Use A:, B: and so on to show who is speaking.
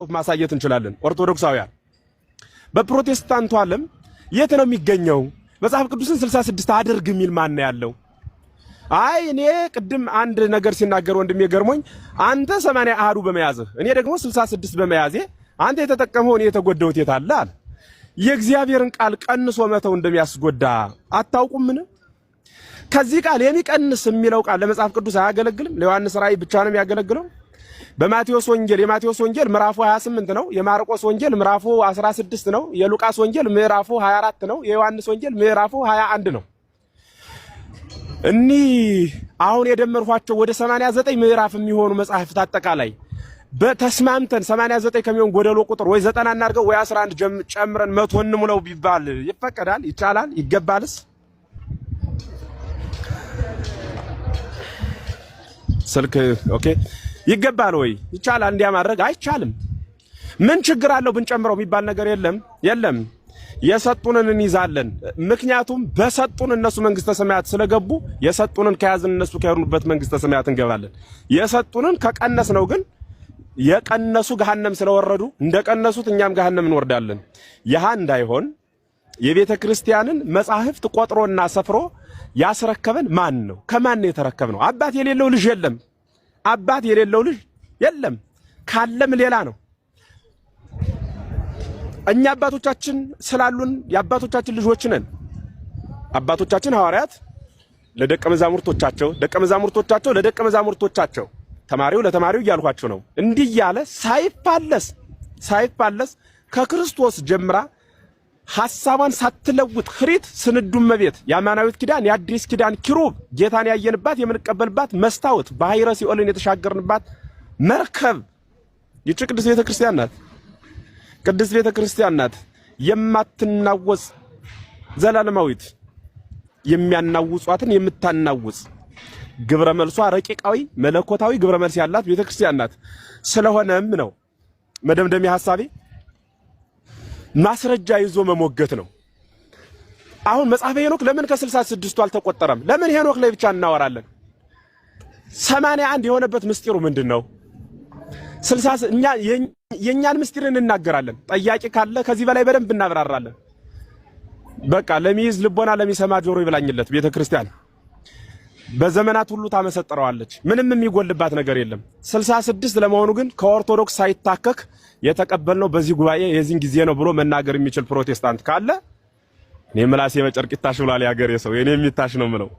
A: ማሳየት እንችላለን። ኦርቶዶክሳውያን በፕሮቴስታንቱ ዓለም የት ነው የሚገኘው? መጽሐፍ ቅዱስን 66 አድርግ የሚል ማን ያለው? አይ እኔ ቅድም አንድ ነገር ሲናገር ወንድሜ ገርሞኝ አንተ 80 አሃዱ በመያዝህ እኔ ደግሞ 66 በመያዜ አንተ የተጠቀመው እኔ የተጎዳሁት የት አለ አለ። የእግዚአብሔርን ቃል ቀንሶ መተው እንደሚያስጎዳ አታውቁምን? ከዚህ ቃል የሚቀንስ የሚለው ቃል ለመጽሐፍ ቅዱስ አያገለግልም። ለዮሐንስ ራእይ ብቻ ነው የሚያገለግለው። በማቴዎስ ወንጌል የማቴዎስ ወንጌል ምዕራፉ 28 ነው። የማርቆስ ወንጌል ምዕራፉ 16 ነው። የሉቃስ ወንጌል ምዕራፉ 24 ነው። የዮሐንስ ወንጌል ምዕራፉ 21 ነው። እኒ አሁን የደመርኳቸው ወደ 89 ምዕራፍ የሚሆኑ መጽሐፍት አጠቃላይ በተስማምተን 89 ከሚሆን ጎደሎ ቁጥር ወይ 90 እናድርገው ወይ 11 ጨምረን 100 እንሙለው ቢባል ይፈቀዳል? ይቻላል? ይገባልስ? ስልክ ኦኬ ይገባል ወይ? ይቻላል? እንዲያ ማድረግ አይቻልም። ምን ችግር አለው ብንጨምረው የሚባል ነገር የለም። የሰጡንን እንይዛለን። ምክንያቱም በሰጡን እነሱ መንግስተ ሰማያት ስለገቡ የሰጡንን ከያዝን እነሱ ከሄዱበት መንግስተ ሰማያት እንገባለን። የሰጡንን ከቀነስ ነው ግን የቀነሱ ገሃነም ስለወረዱ እንደቀነሱት እኛም ገሃነም እንወርዳለን። ያህ እንዳይሆን የቤተ ክርስቲያንን መጻሕፍት ቆጥሮና ሰፍሮ ያስረከበን ማን ነው? ከማን ነው የተረከብነው? አባት የሌለው ልጅ የለም። አባት የሌለው ልጅ የለም። ካለም ሌላ ነው። እኛ አባቶቻችን ስላሉን የአባቶቻችን ልጆች ነን። አባቶቻችን ሐዋርያት ለደቀ መዛሙርቶቻቸው፣ ደቀ መዛሙርቶቻቸው ለደቀ መዛሙርቶቻቸው፣ ተማሪው ለተማሪው እያልኳቸው ነው። እንዲህ ያለ ሳይፋለስ ከክርስቶስ ጀምራ ሐሳቧን ሳትለውጥ ክሪት ስንዱም መቤት የአማናዊት ኪዳን የአዲስ ኪዳን ኪሩብ ጌታን ያየንባት የምንቀበልባት መስታወት ባሕረ ሲኦልን የተሻገርንባት መርከብ ይህች ቅድስት ቤተክርስቲያን ናት። ቅድስት ቤተክርስቲያን ናት የማትናወጽ ዘላለማዊት የሚያናውጿትን የምታናውጽ ግብረ መልሷ ረቂቃዊ መለኮታዊ ግብረ መልስ ያላት ቤተክርስቲያን ናት። ስለሆነም ነው መደምደሚያ ሐሳቤ ማስረጃ ይዞ መሞገት ነው። አሁን መጽሐፈ ሄኖክ ለምን ከ66ቱ አልተቆጠረም? ለምን ሄኖክ ላይ ብቻ እናወራለን? 81 የሆነበት ምስጢሩ ምንድነው? 60 እኛ የኛን ምስጢር እንናገራለን። ጠያቂ ካለ ከዚህ በላይ በደንብ እናብራራለን። በቃ ለሚይዝ ልቦና ለሚሰማ ጆሮ ይብላኝለት። ቤተክርስቲያን በዘመናት ሁሉ ታመሰጥረዋለች። ምንም የሚጎልባት ነገር የለም። 66 ለመሆኑ ግን ከኦርቶዶክስ ሳይታከክ የተቀበልነው በዚህ ጉባኤ የዚህን ጊዜ ነው ብሎ መናገር የሚችል ፕሮቴስታንት ካለ እኔ ምላሴ በጨርቅ ይታሽ ብሏል ያገሬ ሰው። የኔ የሚታሽ ነው ምለው